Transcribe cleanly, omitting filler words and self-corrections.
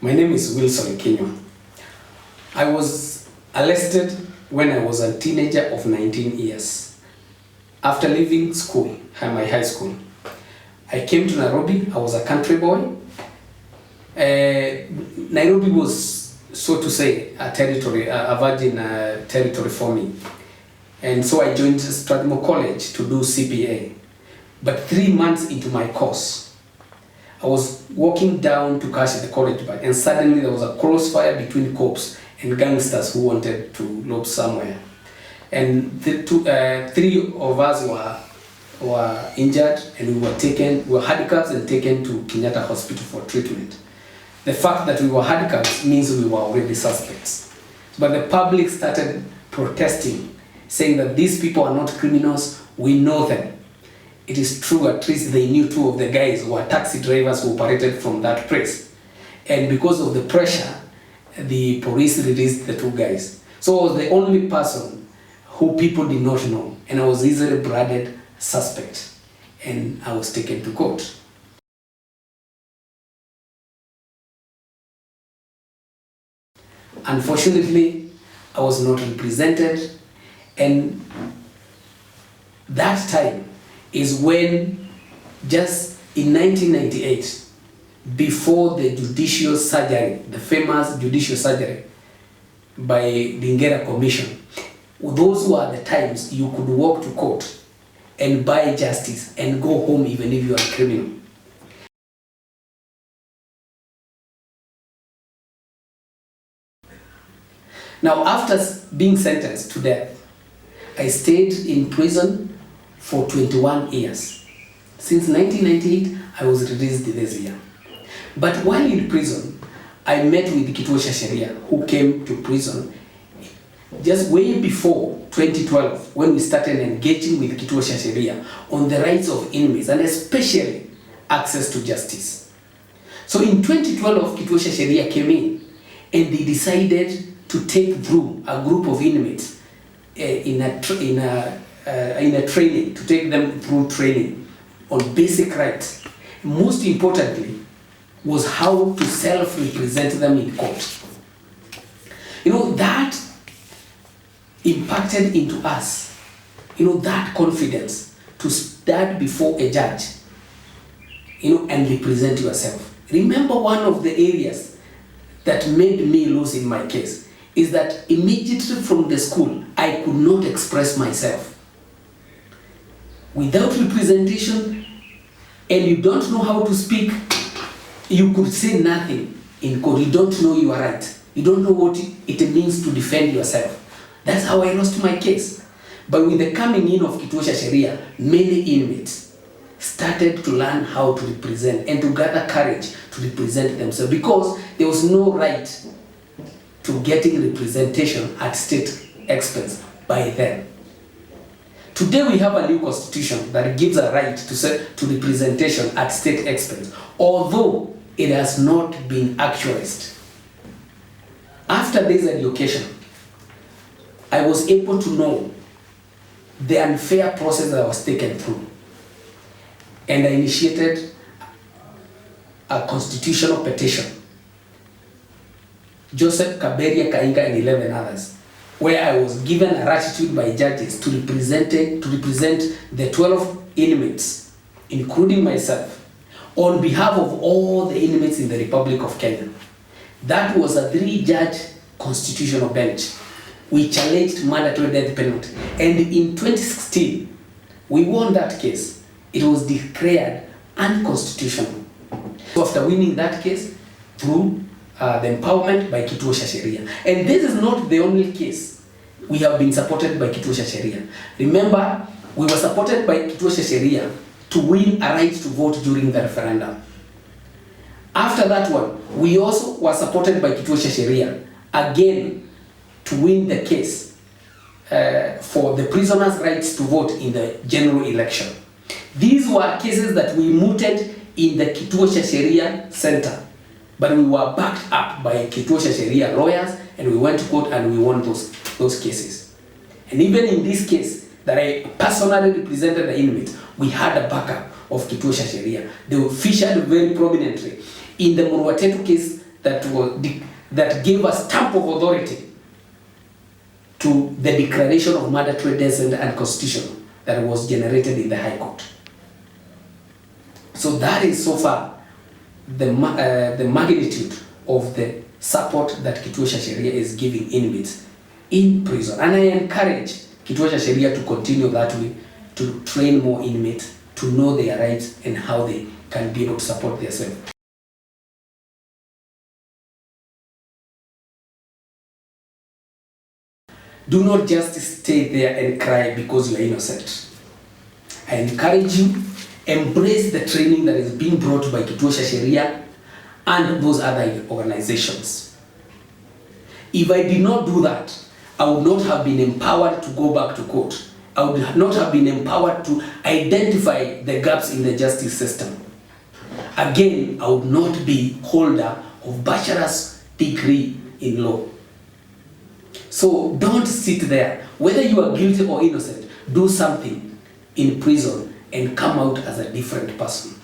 My name is Wilson Kinyua. I was arrested when I was a teenager of 19 years. After leaving school, my high school, I came to Nairobi. I was a country boy. Nairobi was, so to say, a territory, a virgin territory for me. And so I joined Strathmore College to do CPA. But 3 months into my course, I was walking down to cash at the college, and suddenly there was a crossfire between cops and gangsters who wanted to lob somewhere. And three of us were injured, and we were handcuffed and taken to Kenyatta Hospital for treatment. The fact that we were handcuffed means we were already suspects. But the public started protesting, saying that these people are not criminals, we know them. It is true, at least they knew two of the guys who were taxi drivers who operated from that place. And because of the pressure, the police released the two guys. So I was the only person who people did not know, and I was easily branded suspect, and I was taken to court. Unfortunately, I was not represented, and that time is when, just in 1998, before the judicial surgery, the famous judicial surgery by the Ngera Commission, those were the times you could walk to court and buy justice and go home even if you are a criminal. Now, after being sentenced to death, I stayed in prison for 21 years. Since 1998, I was released this year. But while in prison, I met with Kituo Cha Sheria, who came to prison just way before 2012, when we started engaging with Kituo Cha Sheria on the rights of inmates, and especially access to justice. So in 2012, Kituo Cha Sheria came in, and they decided to take through a group of inmates in a training, to take them through training on basic rights. Most importantly, was how to self-represent them in court. That impacted into us, that confidence to stand before a judge, and represent yourself. Remember, one of the areas that made me lose in my case is that immediately from the school, I could not express myself. Without representation, and you don't know how to speak, you could say nothing in court. You don't know you are right. You don't know what it means to defend yourself. That's how I lost my case. But with the coming in of Kituo Cha Sheria, many inmates started to learn how to represent and to gather courage to represent themselves, because there was no right to getting representation at state expense by them. Today we have a new constitution that gives a right to representation at state expense, although it has not been actualized. After this education, I was able to know the unfair process that I was taken through, and I initiated a constitutional petition, Joseph Kaberia Kainga and 11 others, where I was given a latitude by judges to represent the 12 inmates, including myself, on behalf of all the inmates in the Republic of Kenya. That was a 3-judge constitutional bench. We challenged mandatory death penalty, and in 2016, we won that case. It was declared unconstitutional. So after winning that case through the empowerment by Kituo Cha Sheria. And this is not the only case we have been supported by Kituo Cha Sheria. Remember, we were supported by Kituo Cha Sheria to win a right to vote during the referendum. After that one, we also were supported by Kituo Cha Sheria again to win the case for the prisoners' rights to vote in the general election. These were cases that we mooted in the Kituo Cha Sheria Center, but we were backed up by Kituo Cha Sheria lawyers, and we went to court and we won those cases. And even in this case that I personally represented the inmates, we had a backup of Kituo Cha Sheria. They were featured very prominently. In the Murwatetu case that gave a stamp of authority to the declaration of mandatory descent and constitutional that was generated in the High Court. So that is so far the magnitude of the support that Kituo Cha Sheria is giving inmates in prison. And I encourage Kituo Cha Sheria to continue that way, to train more inmates, to know their rights and how they can be able to support themselves. Do not just stay there and cry because you are innocent. I encourage you, embrace the training that is being brought by Kituo Cha Sheria and those other organizations. If I did not do that, I would not have been empowered to go back to court. I would not have been empowered to identify the gaps in the justice system. Again, I would not be holder of bachelor's degree in law. So don't sit there. Whether you are guilty or innocent, do something in prison and come out as a different person.